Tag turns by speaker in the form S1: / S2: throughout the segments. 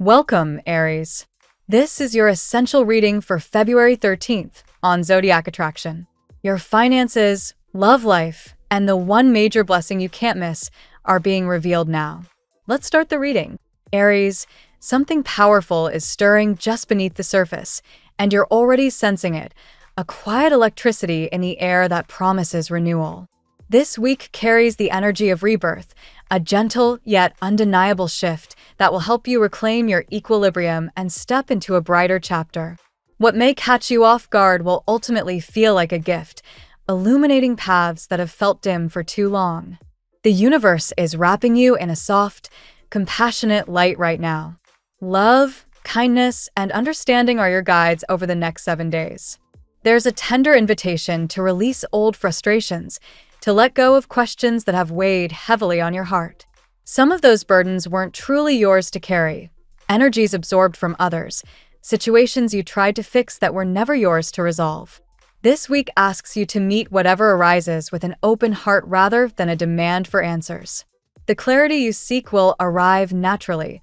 S1: Welcome, Aries. This is your essential reading for February 13th on Zodiac Attraction. Your finances, love life, and the one major blessing you can't miss are being revealed now. Let's start the reading. Aries, something powerful is stirring just beneath the surface, and you're already sensing it, a quiet electricity in the air that promises renewal. This week carries the energy of rebirth, a gentle yet undeniable shift that will help you reclaim your equilibrium and step into a brighter chapter. What may catch you off guard will ultimately feel like a gift, illuminating paths that have felt dim for too long. The universe is wrapping you in a soft, compassionate light right now. Love, kindness, and understanding are your guides over the next 7 days. There's a tender invitation to release old frustrations, to let go of questions that have weighed heavily on your heart. Some of those burdens weren't truly yours to carry, energies absorbed from others, situations you tried to fix that were never yours to resolve. This week asks you to meet whatever arises with an open heart rather than a demand for answers. The clarity you seek will arrive naturally,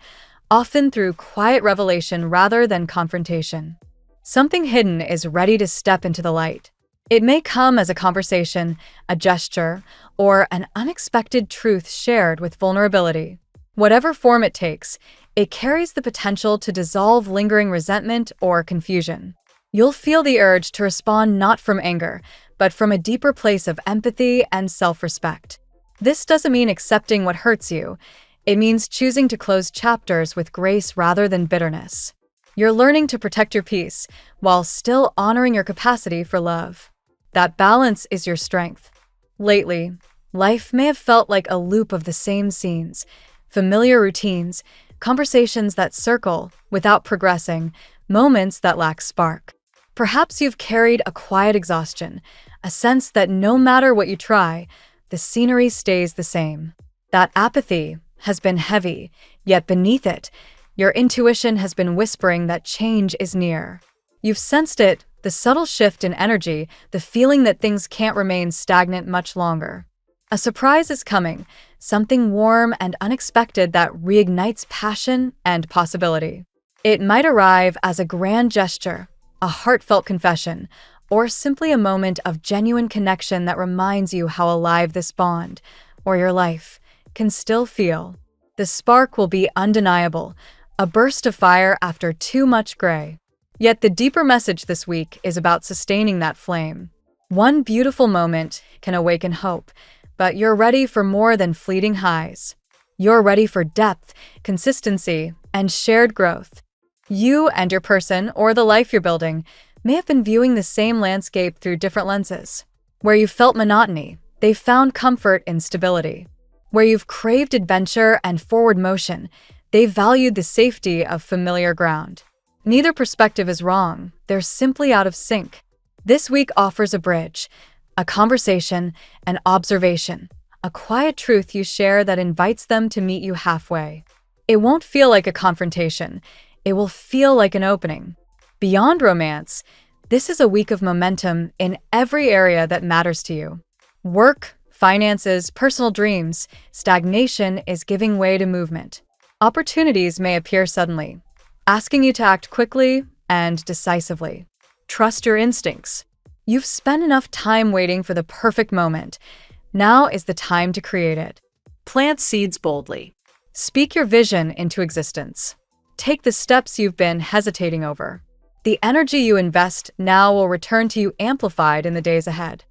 S1: often through quiet revelation rather than confrontation. Something hidden is ready to step into the light. It may come as a conversation, a gesture, or an unexpected truth shared with vulnerability. Whatever form it takes, it carries the potential to dissolve lingering resentment or confusion. You'll feel the urge to respond not from anger, but from a deeper place of empathy and self-respect. This doesn't mean accepting what hurts you. It means choosing to close chapters with grace rather than bitterness. You're learning to protect your peace while still honoring your capacity for love. That balance is your strength. Lately, life may have felt like a loop of the same scenes, familiar routines, conversations that circle without progressing, moments that lack spark. Perhaps you've carried a quiet exhaustion, a sense that no matter what you try, the scenery stays the same. That apathy has been heavy, yet beneath it, your intuition has been whispering that change is near. You've sensed it, the subtle shift in energy, the feeling that things can't remain stagnant much longer. A surprise is coming, something warm and unexpected that reignites passion and possibility. It might arrive as a grand gesture, a heartfelt confession, or simply a moment of genuine connection that reminds you how alive this bond, or your life, can still feel. The spark will be undeniable, a burst of fire after too much gray. Yet the deeper message this week is about sustaining that flame. One beautiful moment can awaken hope, but you're ready for more than fleeting highs. You're ready for depth, consistency, and shared growth. You and your person, or the life you're building, may have been viewing the same landscape through different lenses. Where you felt monotony, they've found comfort in stability. Where you've craved adventure and forward motion, they've valued the safety of familiar ground. Neither perspective is wrong, they're simply out of sync. This week offers a bridge, a conversation, an observation, a quiet truth you share that invites them to meet you halfway. It won't feel like a confrontation, it will feel like an opening. Beyond romance, this is a week of momentum in every area that matters to you. Work, finances, personal dreams, stagnation is giving way to movement. Opportunities may appear suddenly, asking you to act quickly and decisively. Trust your instincts. You've spent enough time waiting for the perfect moment. Now is the time to create it. Plant seeds boldly. Speak your vision into existence. Take the steps you've been hesitating over. The energy you invest now will return to you amplified in the days ahead.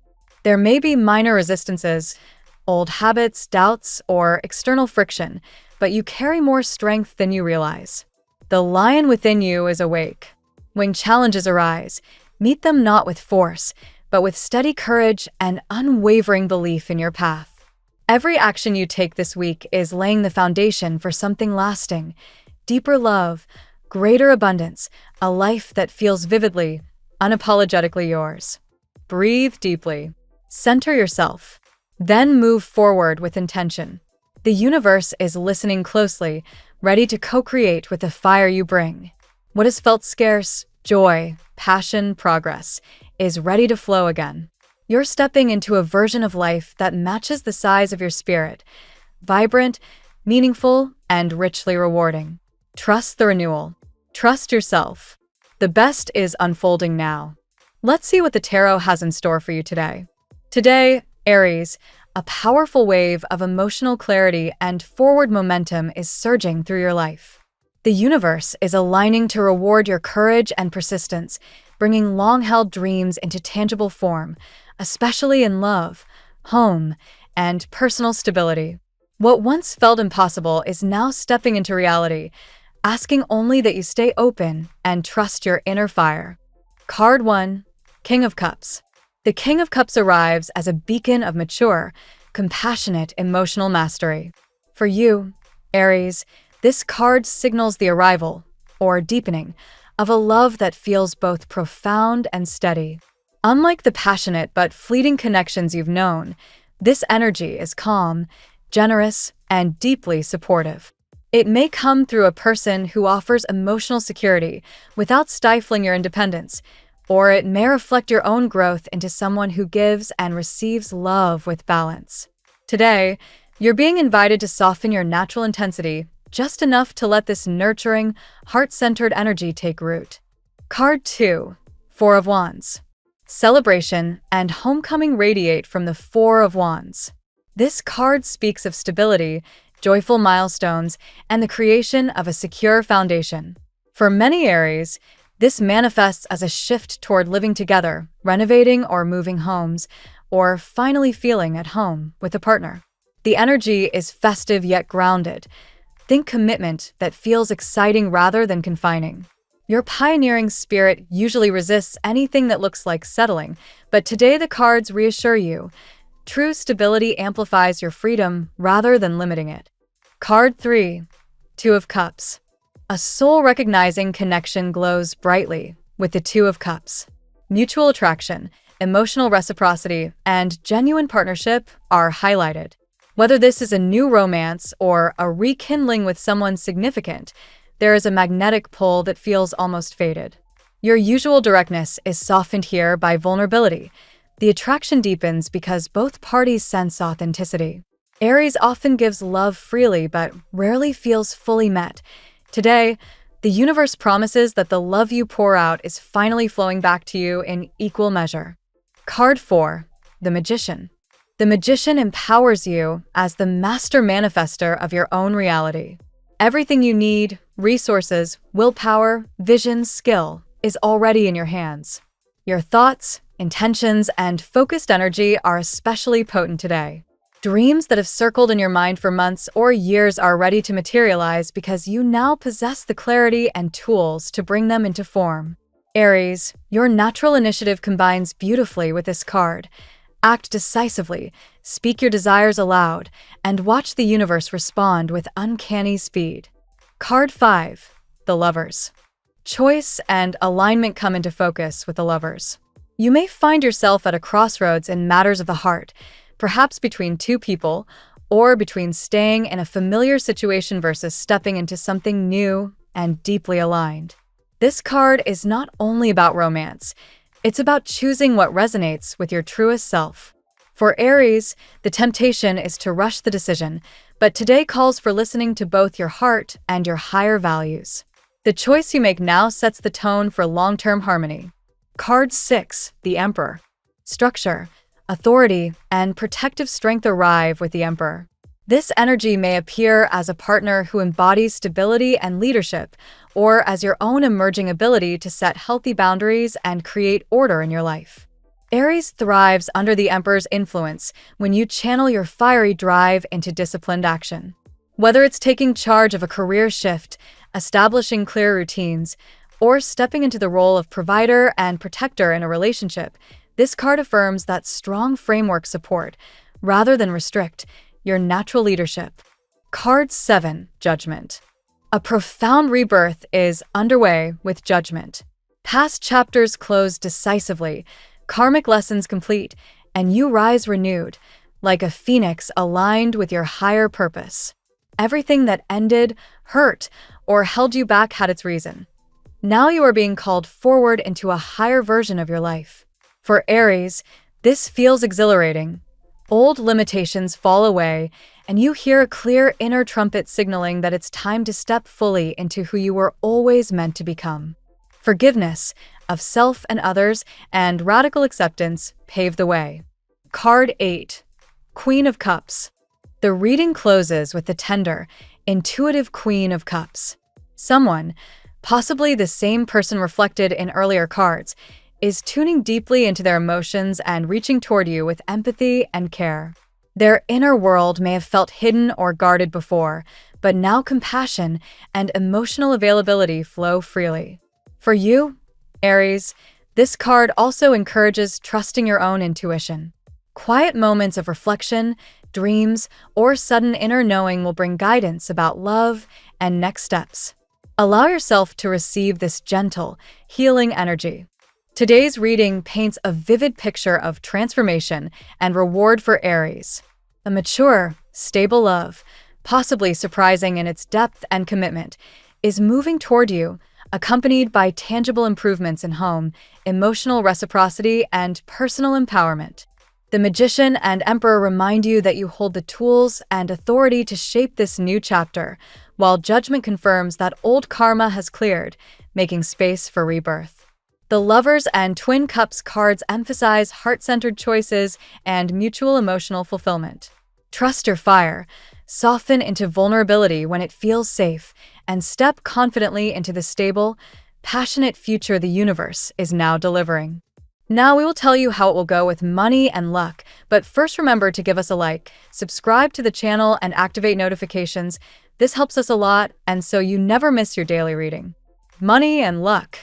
S1: There may be minor resistances, old habits, doubts, or external friction, but you carry more strength than you realize. The lion within you is awake. When challenges arise, meet them not with force, but with steady courage and unwavering belief in your path. Every action you take this week is laying the foundation for something lasting, deeper love, greater abundance, a life that feels vividly, unapologetically yours. Breathe deeply. Center yourself. Then move forward with intention. The universe is listening closely, ready to co-create with the fire you bring. What has felt scarce, joy, passion, progress, is ready to flow again. You're stepping into a version of life that matches the size of your spirit, vibrant, meaningful, and richly rewarding. Trust the renewal. Trust yourself. The best is unfolding now. Let's see what the tarot has in store for you today. Today, Aries, a powerful wave of emotional clarity and forward momentum is surging through your life. The universe is aligning to reward your courage and persistence, bringing long-held dreams into tangible form, especially in love, home, and personal stability. What once felt impossible is now stepping into reality, asking only that you stay open and trust your inner fire. Card 1, King of Cups. The King of Cups arrives as a beacon of mature, compassionate emotional mastery. For you, Aries, this card signals the arrival, or deepening, of a love that feels both profound and steady. Unlike the passionate but fleeting connections you've known, this energy is calm, generous, and deeply supportive. It may come through a person who offers emotional security without stifling your independence, or it may reflect your own growth into someone who gives and receives love with balance. Today, you're being invited to soften your natural intensity just enough to let this nurturing, heart-centered energy take root. Card 2, Four of Wands. Celebration and homecoming radiate from the Four of Wands. This card speaks of stability, joyful milestones, and the creation of a secure foundation. For many Aries, this manifests as a shift toward living together, renovating or moving homes, or finally feeling at home with a partner. The energy is festive yet grounded. Think commitment that feels exciting rather than confining. Your pioneering spirit usually resists anything that looks like settling, but today the cards reassure you. True stability amplifies your freedom rather than limiting it. Card 3, Two of Cups. A soul-recognizing connection glows brightly with the Two of Cups. Mutual attraction, emotional reciprocity, and genuine partnership are highlighted. Whether this is a new romance or a rekindling with someone significant, there is a magnetic pull that feels almost faded. Your usual directness is softened here by vulnerability. The attraction deepens because both parties sense authenticity. Aries often gives love freely but rarely feels fully met. Today, the universe promises that the love you pour out is finally flowing back to you in equal measure. Card 4, The Magician. The Magician empowers you as the master manifester of your own reality. Everything you need, resources, willpower, vision, skill, is already in your hands. Your thoughts, intentions, and focused energy are especially potent today. Dreams that have circled in your mind for months or years are ready to materialize because you now possess the clarity and tools to bring them into form. Aries, your natural initiative combines beautifully with this card. Act decisively, speak your desires aloud, and watch the universe respond with uncanny speed. Card 5, The Lovers. Choice and alignment come into focus with the Lovers. You may find yourself at a crossroads in matters of the heart, perhaps between two people, or between staying in a familiar situation versus stepping into something new and deeply aligned. This card is not only about romance, it's about choosing what resonates with your truest self. For Aries, the temptation is to rush the decision, but today calls for listening to both your heart and your higher values. The choice you make now sets the tone for long-term harmony. Card 6, The Emperor. Structure, authority, and protective strength arrive with the Emperor. This energy may appear as a partner who embodies stability and leadership, or as your own emerging ability to set healthy boundaries and create order in your life. Aries thrives under the Emperor's influence when you channel your fiery drive into disciplined action. Whether it's taking charge of a career shift, establishing clear routines, or stepping into the role of provider and protector in a relationship, this card affirms that strong framework support, rather than restrict, your natural leadership. Card 7, Judgment. A profound rebirth is underway with Judgment. Past chapters close decisively, karmic lessons complete, and you rise renewed, like a phoenix aligned with your higher purpose. Everything that ended, hurt, or held you back had its reason. Now you are being called forward into a higher version of your life. For Aries, this feels exhilarating. Old limitations fall away, and you hear a clear inner trumpet signaling that it's time to step fully into who you were always meant to become. Forgiveness of self and others and radical acceptance pave the way. Card 8. Queen of Cups. The reading closes with the tender, intuitive Queen of Cups. Someone, possibly the same person reflected in earlier cards, is tuning deeply into their emotions and reaching toward you with empathy and care. Their inner world may have felt hidden or guarded before, but now compassion and emotional availability flow freely. For you, Aries, this card also encourages trusting your own intuition. Quiet moments of reflection, dreams, or sudden inner knowing will bring guidance about love and next steps. Allow yourself to receive this gentle, healing energy. Today's reading paints a vivid picture of transformation and reward for Aries. A mature, stable love, possibly surprising in its depth and commitment, is moving toward you, accompanied by tangible improvements in home, emotional reciprocity, and personal empowerment. The Magician and Emperor remind you that you hold the tools and authority to shape this new chapter, while Judgment confirms that old karma has cleared, making space for rebirth. The Lovers and Twin Cups cards emphasize heart-centered choices and mutual emotional fulfillment. Trust your fire, soften into vulnerability when it feels safe, and step confidently into the stable, passionate future the universe is now delivering. Now we will tell you how it will go with money and luck, but first remember to give us a like, subscribe to the channel, and activate notifications. This helps us a lot, and so you never miss your daily reading. Money and luck.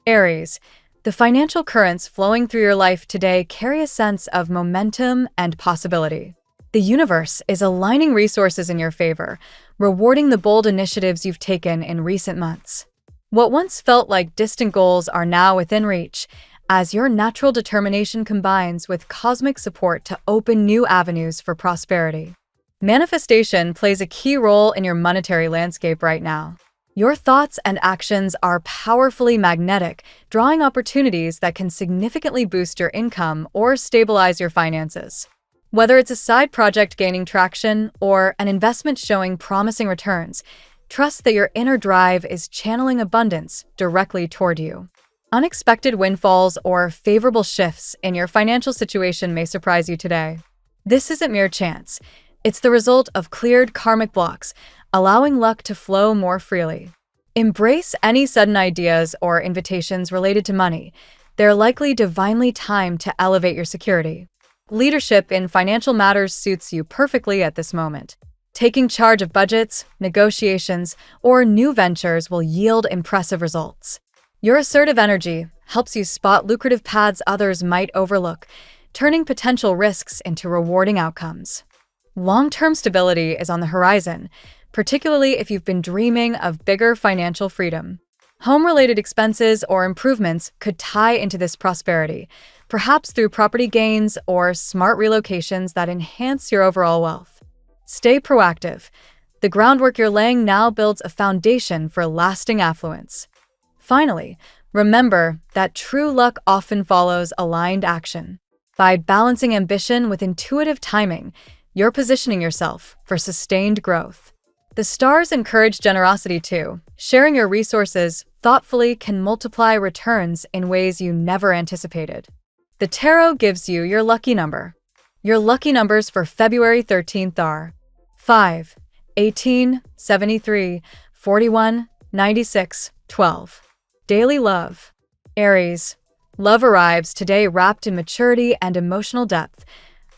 S1: Aries, the financial currents flowing through your life today carry a sense of momentum and possibility. The universe is aligning resources in your favor, rewarding the bold initiatives you've taken in recent months. What once felt like distant goals are now within reach, as your natural determination combines with cosmic support to open new avenues for prosperity. Manifestation plays a key role in your monetary landscape right now. Your thoughts and actions are powerfully magnetic, drawing opportunities that can significantly boost your income or stabilize your finances. Whether it's a side project gaining traction or an investment showing promising returns, trust that your inner drive is channeling abundance directly toward you. Unexpected windfalls or favorable shifts in your financial situation may surprise you today. This isn't mere chance. It's the result of cleared karmic blocks, allowing luck to flow more freely. Embrace any sudden ideas or invitations related to money. They're likely divinely timed to elevate your security. Leadership in financial matters suits you perfectly at this moment. Taking charge of budgets, negotiations, or new ventures will yield impressive results. Your assertive energy helps you spot lucrative paths others might overlook, turning potential risks into rewarding outcomes. Long-term stability is on the horizon, particularly if you've been dreaming of bigger financial freedom. Home-related expenses or improvements could tie into this prosperity, perhaps through property gains or smart relocations that enhance your overall wealth. Stay proactive. The groundwork you're laying now builds a foundation for lasting affluence. Finally, remember that true luck often follows aligned action. By balancing ambition with intuitive timing, you're positioning yourself for sustained growth. The stars encourage generosity too. Sharing your resources thoughtfully can multiply returns in ways you never anticipated. The tarot gives you your lucky number. Your lucky numbers for February 13th are 5, 18, 73, 41, 96, 12. Daily love. Aries, love arrives today wrapped in maturity and emotional depth,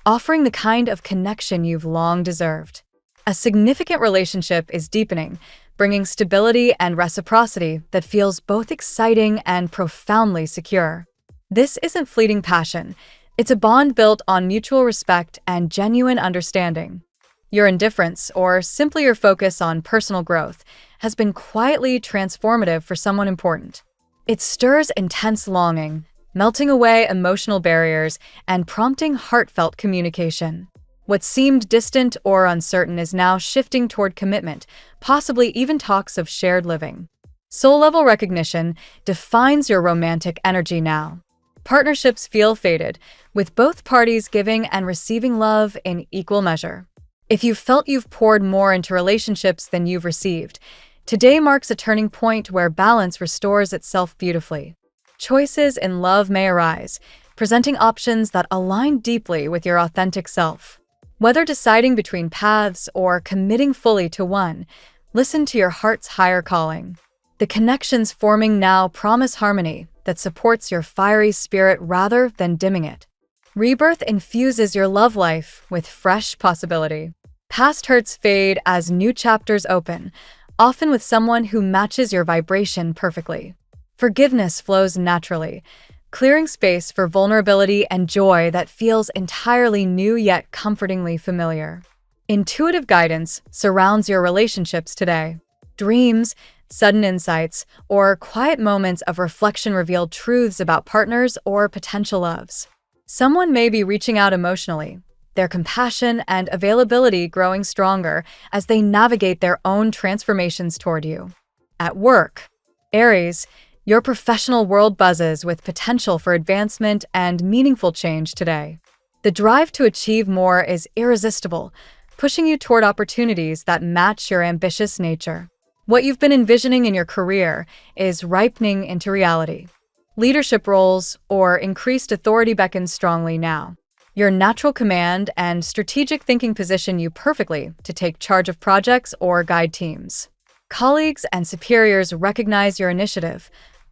S1: offering the kind of connection you've long deserved. A significant relationship is deepening, bringing stability and reciprocity that feels both exciting and profoundly secure. This isn't fleeting passion. It's a bond built on mutual respect and genuine understanding. Your indifference, or simply your focus on personal growth, has been quietly transformative for someone important. It stirs intense longing, melting away emotional barriers and prompting heartfelt communication. What seemed distant or uncertain is now shifting toward commitment, possibly even talks of shared living. Soul-level recognition defines your romantic energy now. Partnerships feel fated, with both parties giving and receiving love in equal measure. If you've felt you've poured more into relationships than you've received, today marks a turning point where balance restores itself beautifully. Choices in love may arise, presenting options that align deeply with your authentic self. Whether deciding between paths or committing fully to one, listen to your heart's higher calling. The connections forming now promise harmony that supports your fiery spirit rather than dimming it. Rebirth infuses your love life with fresh possibility. Past hurts fade as new chapters open, often with someone who matches your vibration perfectly. Forgiveness flows naturally, clearing space for vulnerability and joy that feels entirely new yet comfortingly familiar. Intuitive guidance surrounds your relationships today. Dreams, sudden insights, or quiet moments of reflection reveal truths about partners or potential loves. Someone may be reaching out emotionally, their compassion and availability growing stronger as they navigate their own transformations toward you. At work, Aries, your professional world buzzes with potential for advancement and meaningful change today. The drive to achieve more is irresistible, pushing you toward opportunities that match your ambitious nature. What you've been envisioning in your career is ripening into reality. Leadership roles or increased authority beckon strongly now. Your natural command and strategic thinking position you perfectly to take charge of projects or guide teams. Colleagues and superiors recognize your initiative,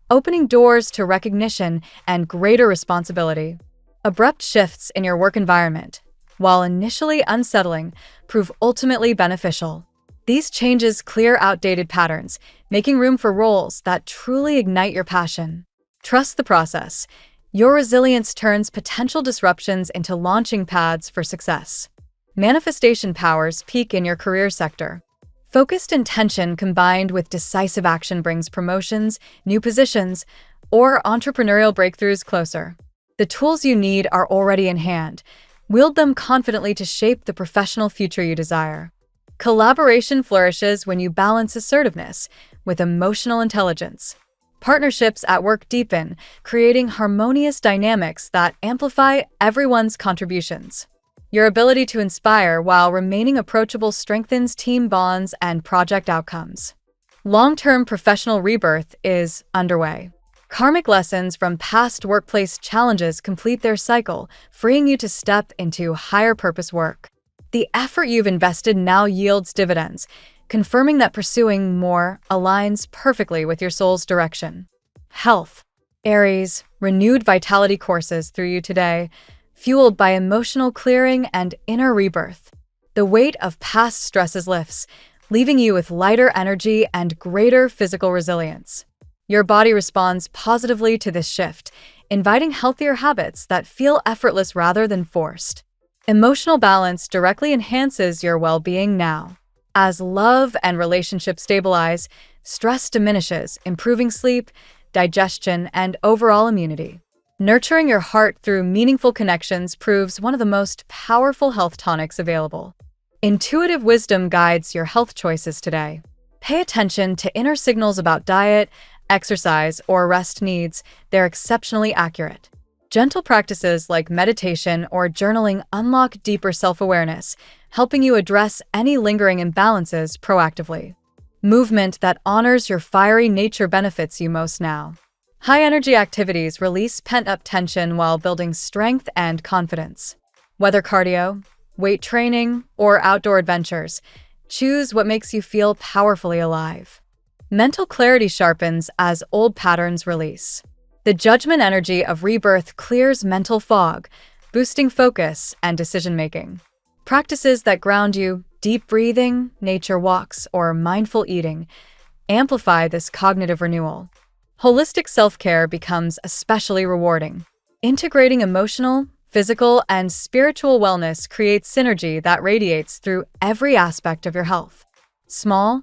S1: opening doors to recognition and greater responsibility. Abrupt shifts in your work environment, while initially unsettling, prove ultimately beneficial. These changes clear outdated patterns, making room for roles that truly ignite your passion. Trust the process. Your resilience turns potential disruptions into launching pads for success. Manifestation powers peak in your career sector. Focused intention combined with decisive action brings promotions, new positions, or entrepreneurial breakthroughs closer. The tools you need are already in hand. Wield them confidently to shape the professional future you desire. Collaboration flourishes when you balance assertiveness with emotional intelligence. Partnerships at work deepen, creating harmonious dynamics that amplify everyone's contributions. Your ability to inspire while remaining approachable strengthens team bonds and project outcomes. Long-term professional rebirth is underway. Karmic lessons from past workplace challenges complete their cycle, freeing you to step into higher purpose work. The effort you've invested now yields dividends, confirming that pursuing more aligns perfectly with your soul's direction. Health. Aries, renewed vitality courses through you today, fueled by emotional clearing and inner rebirth. The weight of past stresses lifts, leaving you with lighter energy and greater physical resilience. Your body responds positively to this shift, inviting healthier habits that feel effortless rather than forced. Emotional balance directly enhances your well-being now. As love and relationships stabilize, stress diminishes, improving sleep, digestion, and overall immunity. Nurturing your heart through meaningful connections proves one of the most powerful health tonics available. Intuitive wisdom guides your health choices today. Pay attention to inner signals about diet, exercise, or rest needs. They're exceptionally accurate. Gentle practices like meditation or journaling unlock deeper self-awareness, helping you address any lingering imbalances proactively. Movement that honors your fiery nature benefits you most now. High-energy activities release pent-up tension while building strength and confidence. Whether cardio, weight training, or outdoor adventures, choose what makes you feel powerfully alive. Mental clarity sharpens as old patterns release. The judgment energy of rebirth clears mental fog, boosting focus and decision-making. Practices that ground you, deep breathing, nature walks, or mindful eating, amplify this cognitive renewal. Holistic self-care becomes especially rewarding. Integrating emotional, physical, and spiritual wellness creates synergy that radiates through every aspect of your health. Small,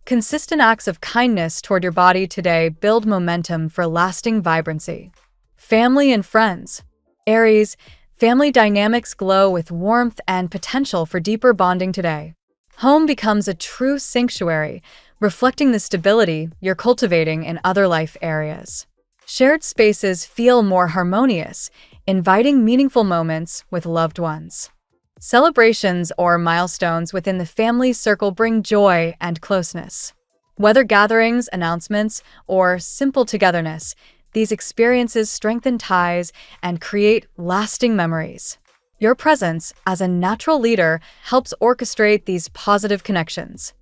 S1: consistent acts of kindness toward your body today build momentum for lasting vibrancy. Family and friends. Aries, family dynamics glow with warmth and potential for deeper bonding today. Home becomes a true sanctuary, reflecting the stability you're cultivating in other life areas. Shared spaces feel more harmonious, inviting meaningful moments with loved ones. Celebrations or milestones within the family circle bring joy and closeness. Whether gatherings, announcements, or simple togetherness, these experiences strengthen ties and create lasting memories. Your presence as a natural leader helps orchestrate these positive connections.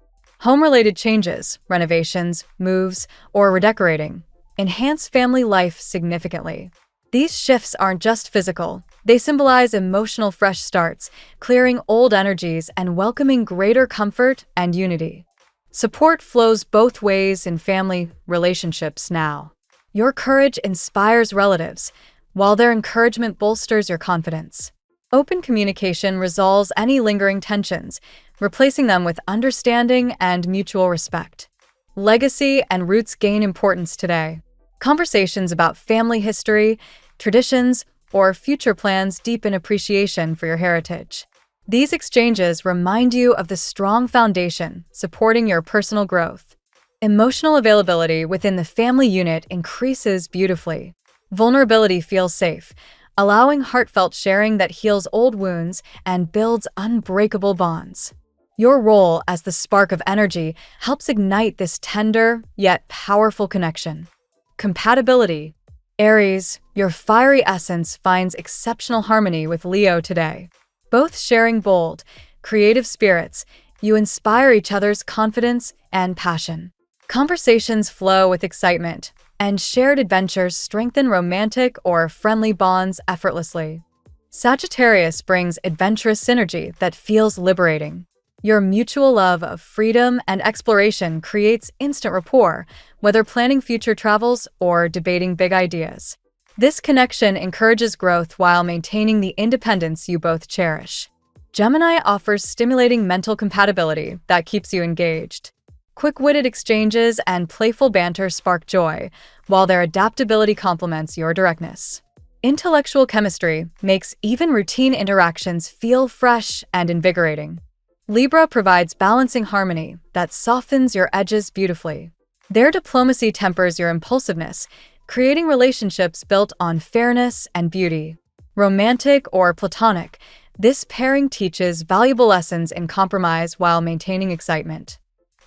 S1: Home-related changes, renovations, moves, or redecorating enhance family life significantly. These shifts aren't just physical, they symbolize emotional fresh starts, clearing old energies and welcoming greater comfort and unity. Support flows both ways in family relationships now. Your courage inspires relatives, while their encouragement bolsters your confidence. Open communication resolves any lingering tensions, replacing them with understanding and mutual respect. Legacy and roots gain importance today. Conversations about family history, traditions, or future plans deepen appreciation for your heritage. These exchanges remind you of the strong foundation supporting your personal growth. Emotional availability within the family unit increases beautifully. Vulnerability feels safe, allowing heartfelt sharing that heals old wounds and builds unbreakable bonds. Your role as the spark of energy helps ignite this tender yet powerful connection. Compatibility. Aries, your fiery essence finds exceptional harmony with Leo today. Both sharing bold, creative spirits, you inspire each other's confidence and passion. Conversations flow with excitement, and shared adventures strengthen romantic or friendly bonds effortlessly. Sagittarius brings adventurous synergy that feels liberating. Your mutual love of freedom and exploration creates instant rapport, whether planning future travels or debating big ideas. This connection encourages growth while maintaining the independence you both cherish. Gemini offers stimulating mental compatibility that keeps you engaged. Quick-witted exchanges and playful banter spark joy, while their adaptability complements your directness. Intellectual chemistry makes even routine interactions feel fresh and invigorating. Libra provides balancing harmony that softens your edges beautifully. Their diplomacy tempers your impulsiveness, creating relationships built on fairness and beauty. Romantic or platonic, this pairing teaches valuable lessons in compromise while maintaining excitement.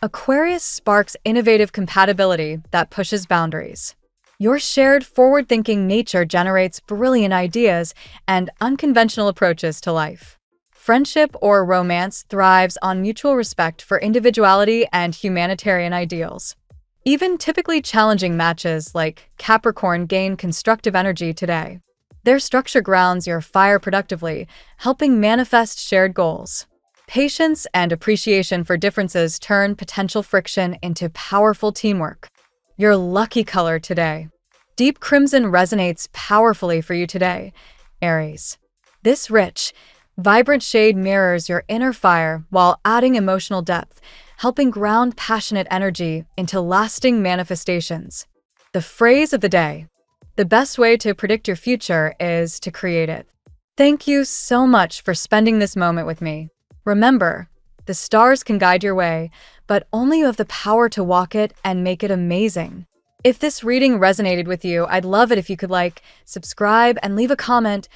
S1: Aquarius sparks innovative compatibility that pushes boundaries. Your shared forward-thinking nature generates brilliant ideas and unconventional approaches to life. Friendship or romance thrives on mutual respect for individuality and humanitarian ideals. Even typically challenging matches like Capricorn gain constructive energy today. Their structure grounds your fire productively, helping manifest shared goals. Patience and appreciation for differences turn potential friction into powerful teamwork. Your lucky color today. Deep crimson resonates powerfully for you today, Aries. This rich, vibrant shade mirrors your inner fire while adding emotional depth, helping ground passionate energy into lasting manifestations. The phrase of the day: the best way to predict your future is to create it. Thank you so much for spending this moment with me. Remember, the stars can guide your way, but only you have the power to walk it and make it amazing. If this reading resonated with you, I'd love it if you could like, subscribe, and leave a comment.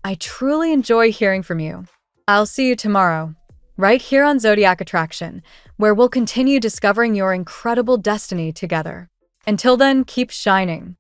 S1: I truly enjoy hearing from you. I'll see you tomorrow, right here on Zodiac Attraction, where we'll continue discovering your incredible destiny together. Until then, keep shining.